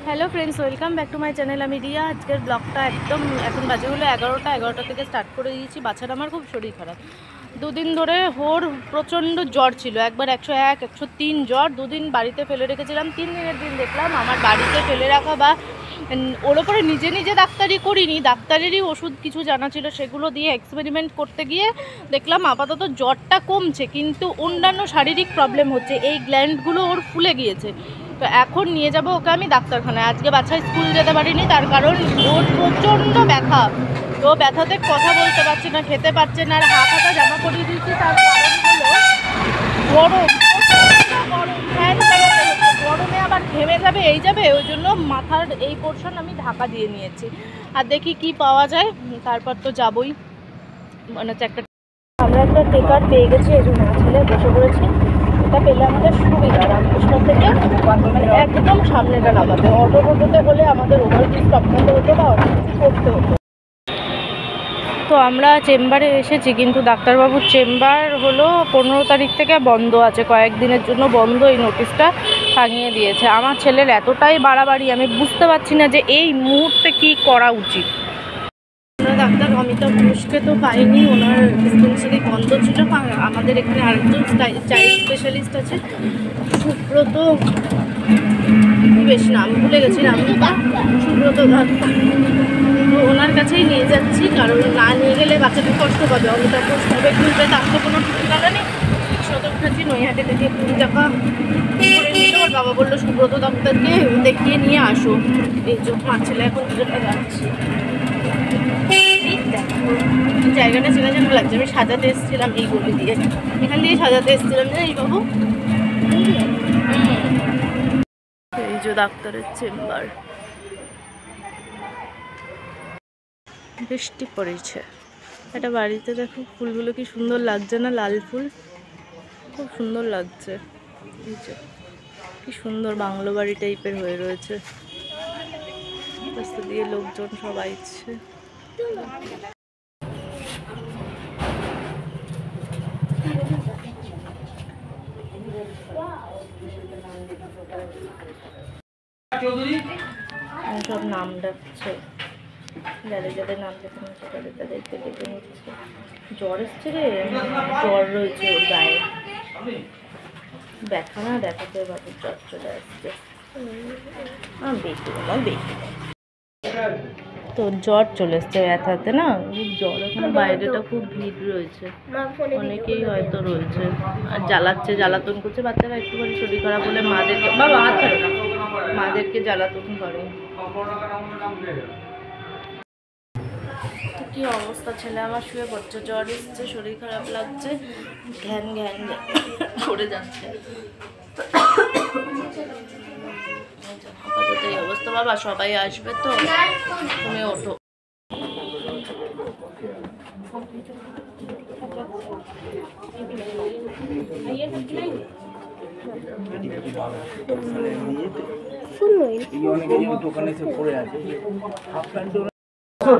Hello friends welcome back to my channel. আমি রিয়া। আজকের ব্লগটা একদম এখন বাজে হলো 11টা থেকে স্টার্ট করে দিয়েছি। বাচ্চাটা আমার খুব শরীর খারাপ, দুদিন ধরে ওর প্রচণ্ড জ্বর ছিল, একবার 101 103 জ্বর। দুদিন বাড়িতে ফেলে রেখেছিলাম, 3 দিনের দিন দেখলাম আমার বাড়িতে ফেলে রাখা বা ওর ওপরে নিজে নিজে ডাক্তারি করিনি, ডাক্তারেরই ওষুধ কিছু জানা ছিল সেগুলো দিয়ে এক্সপেরিমেন্ট করতে গিয়ে দেখলাম আপাতত জ্বরটা কমছে, কিন্তু অন্যান্য শারীরিক প্রবলেম হচ্ছে। এই গ্ল্যান্ডগুলো ওর ফুলে গিয়েছে, তো এখন নিয়ে যাব ওকে আমি ডাক্তারখানায়। আজকে বাচ্চা স্কুল যেতে পারিনি, তার কারণ ওর প্রচণ্ড ব্যথা। তো ব্যথাতে কথা বলতে পারছে না, খেতে পারছে না, আর হাত হাতা জামা পরিয়ে দিচ্ছি। তার কারণ হলো গরম, গরম ফ্যান চালাতে হচ্ছে, গরমে আবার ঘেমে যাবে এই যাবে, ওই জন্য মাথার এই পোর্শন আমি ঢাকা দিয়ে নিয়েছি। আর দেখি কি পাওয়া যায়, তারপর তো যাবই। মানে হচ্ছে আমরা একটা টেকার পেয়ে গেছি, এই জন্য ছেলে বসে পড়েছি। এটা পেলে আমাদের সুবিধা, রামকৃষ্ণ থেকে মানে একদম সামনেটা নামাবে। অটোতে হলে আমাদের ওভারব্রিজ টপকাতে হতো বা অনেক কিছু করতে হতো। তো আমরা চেম্বারে এসেছি, কিন্তু ডাক্তারবাবুর চেম্বার হলো 15 তারিখ থেকে বন্ধ আছে, কয়েকদিনের জন্য বন্ধ। এই নোটিশটা টাঙিয়ে দিয়েছে। আমার ছেলের এতটাই বাড়াবাড়ি, আমি বুঝতে পারছি না যে এই মুহূর্তে কি করা উচিত। ডাক্তার অমিতাভ ঘোষকে তো পাইনি, ওনার ডিসপেন্সারি বন্ধ ছিল। আমাদের এখানে আরেকজন চাইল্ড স্পেশালিস্ট আছে, সুব্রত, বেশ নাম ভুলে গেছি, নামটা সুব্রত ডাক্তার। তো ওনার কাছেই নিয়ে যাচ্ছি, কারণ না নিয়ে গেলে বাচ্চাটা কষ্ট পাবে। অমিতাভ ঘোষ কবে খুলবে তার তো কোনো ঠিকানা নেই। সদরঘাটি নৈহাটি থেকে 20 টাকা করে নিল। ওর বাবা বললো সুব্রত ডাক্তারকে দেখিয়ে নিয়ে আসো। এই যে মা ছেলে এখন দুজনটা যাচ্ছি। জায়গাটা চেনা চেনা লাগছে। আমি সাজাতে এসেছিলাম এই গলি দিয়ে, এখান দিয়ে সাজাতে এসেছিলাম জানিস বাবু। এই যে ডাক্তারের চেম্বার। বৃষ্টি পড়েছে, এটা বাড়িতে দেখো ফুলগুলো কি সুন্দর লাগছে না, লাল ফুল খুব সুন্দর লাগছে। এই যে কি সুন্দর বাংলো বাড়ি টাইপের হয়ে রয়েছে, রাস্তা দিয়ে লোকজন সব আইছে। সব নাম ডাকছে, যাদের যাদের নাম লেখা হচ্ছে তাদের তাদেরকে ডেকে নিচ্ছে। জ্বর এসছে রে, জ্বর রয়েছে ওর গায়ে, ব্যথা না দেখাতে বাবুর জ্বর চলে আসছে। বেশি তো জ্বর চলে এসছে ব্যথাতে না, জ্বর। এখন বাইরেটা খুব ভিড় রয়েছে, অনেকেই হয়তো রয়েছে আর জ্বালাচ্ছে, জ্বালাতন করছে। বাচ্চারা একটুখানি শরীর খারাপ হলে মাদেরকে, বাবা আচ্ছা, মাদেরকে জ্বালাতন করে। কি অবস্থা, ছেলে আমার শুয়ে পড়ছে, জ্বর এসছে, শরীর খারাপ লাগছে, ঘ্যান ঘ্যান করে যাচ্ছে। আপাতত এই অবস্থা। বাবা সবাই আসবে তো, তুমি ওঠো।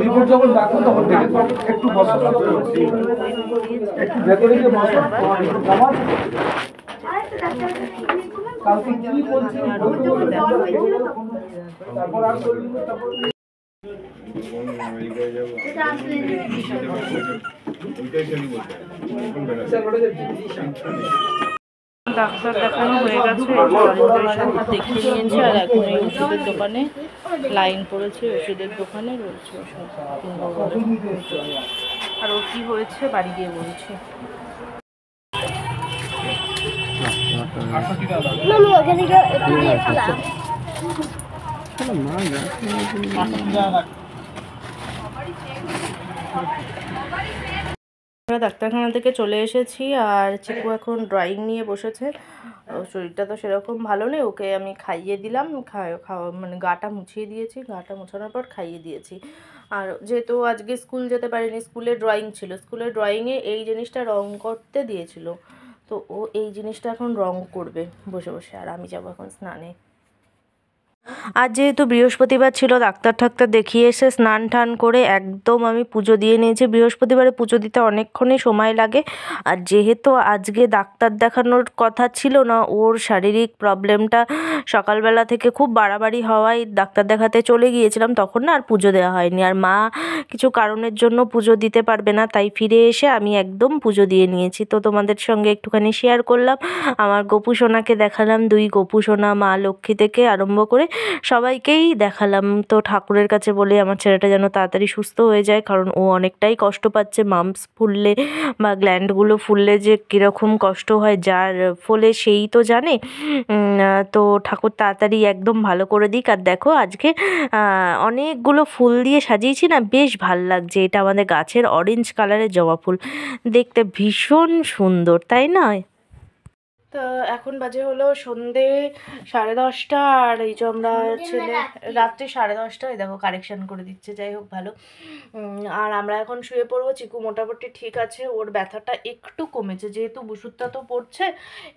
রিপোর্ট যখন ডাকুন তখন দেখে একটু বসো, একটু ভেতরে গিয়ে বসো। কালকে কি বলছি তারপর আর ডাক্তার দেখানো হয়ে গেছে, দেখিয়ে নিয়েছি। আর এখন এই ওষুধের দোকানে লাইন পড়েছে, ওষুধের দোকানে রয়েছে ওষুধ কিনবো বলে। আর ও কি হয়েছে বাড়ি গিয়ে বলছে। আমরা ডাক্তারখানা থেকে চলে এসেছি, আর চিকু এখন ড্রয়িং নিয়ে বসেছে। শরীরটা তো সেরকম ভালো নেই, ওকে আমি খাইয়ে দিলাম, খাওয়া মানে গাটা মুছিয়ে দিয়েছি, গাটা মোছানোর পর খাইয়ে দিয়েছি। আর যেহেতু আজকে স্কুল যেতে পারিনি, স্কুলে ড্রয়িং ছিল, স্কুলে ড্রয়িংয়ে এই জিনিসটা রং করতে দিয়েছিল, তো ও এই জিনিসটা এখন রং করবে বসে বসে। আর আমি যাবো এখন স্নানে। আর যেহেতু বৃহস্পতিবার ছিল, ডাক্তার ঠাক্তার দেখিয়ে এসে স্নান টান করে একদম আমি পুজো দিয়ে নিয়েছি। বৃহস্পতিবারে পুজো দিতে অনেকক্ষণই সময় লাগে। আর যেহেতু আজকে ডাক্তার দেখানোর কথা ছিল না, ওর শারীরিক প্রবলেমটা সকালবেলা থেকে খুব বাড়াবাড়ি হওয়ায় ডাক্তার দেখাতে চলে গিয়েছিলাম, তখন না আর পুজো দেওয়া হয়নি। আর মা কিছু কারণের জন্য পুজো দিতে পারবে না, তাই ফিরে এসে আমি একদম পুজো দিয়ে নিয়েছি। তো তোমাদের সঙ্গে একটুখানি শেয়ার করলাম। আমার গোপু সোনাকে দেখালাম, 2 গোপু সোনা, মা লক্ষ্মী থেকে আরম্ভ করে সবাইকেই দেখালাম। তো ঠাকুরের কাছে বলে আমার ছেলেটা যেন তাড়াতাড়ি সুস্থ হয়ে যায়, কারণ ও অনেকটাই কষ্ট পাচ্ছে। মাম্পস ফুললে বা গ্ল্যান্ডগুলো ফুললে যে কীরকম কষ্ট হয়, যার ফলে সেই তো জানে। তো ঠাকুর তাড়াতাড়ি একদম ভালো করে দিক। আর দেখো আজকে অনেকগুলো ফুল দিয়ে সাজিয়েছি না, বেশ ভাল লাগছে। এটা আমাদের গাছের অরেঞ্জ কালারের জবা ফুল, দেখতে ভীষণ সুন্দর, তাই না? তো এখন বাজে হলো সন্ধে 10:30, আর এই যে আমরা ছেলে রাত্রি 10:30, দেখো কারেকশান করে দিচ্ছে, যাই হোক ভালো। আর আমরা এখন শুয়ে পড়বো। চিকু মোটামুটি ঠিক আছে, ওর ব্যথাটা একটু কমেছে, যেহেতু ওষুধটা তো পড়ছে,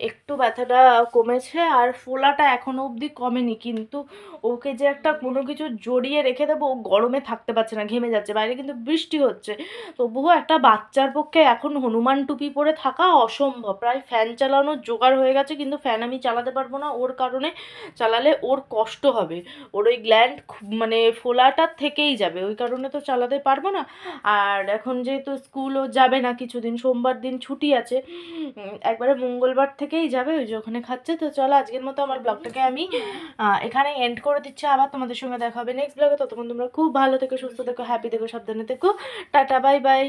একটু ব্যথাটা কমেছে। আর ফোলাটা এখনও অবধি কমেনি, কিন্তু ওকে যে একটা কোনো কিছু জড়িয়ে রেখে দেবো, ও গরমে থাকতে পারছে না, ঘেমে যাচ্ছে। বাইরে কিন্তু বৃষ্টি হচ্ছে, তবুও একটা বাচ্চার পক্ষে এখন হনুমান টুপি পরে থাকা অসম্ভব। প্রায় ফ্যান চালানোর জোগাড় হয়ে গেছে, কিন্তু ফ্যান আমি চালাতে পারবো না ওর কারণে। চালালে ওর কষ্ট হবে, ওর ওই গ্ল্যান্ড মানে ফোলাটা থেকেই যাবে, ওই কারণে তো চালাতে পারবো না। আর এখন যেহেতু স্কুলও যাবে না কিছুদিন, সোমবার দিন ছুটি আছে, একবারে মঙ্গলবার থেকেই যাবে, ওই যে ওখানে খাচ্ছে। তো চলো আজকের মতো আমার ব্লগটাকে আমি এখানে এন্ড করে দিচ্ছি। আবার তোমাদের সঙ্গে দেখা হবে নেক্সট ব্লগে। ততক্ষণ তোমরা খুব ভালো থেকো, সুস্থ থেকো, হ্যাপি থেকো, সাবধানে থেকো। Tata, bye bye.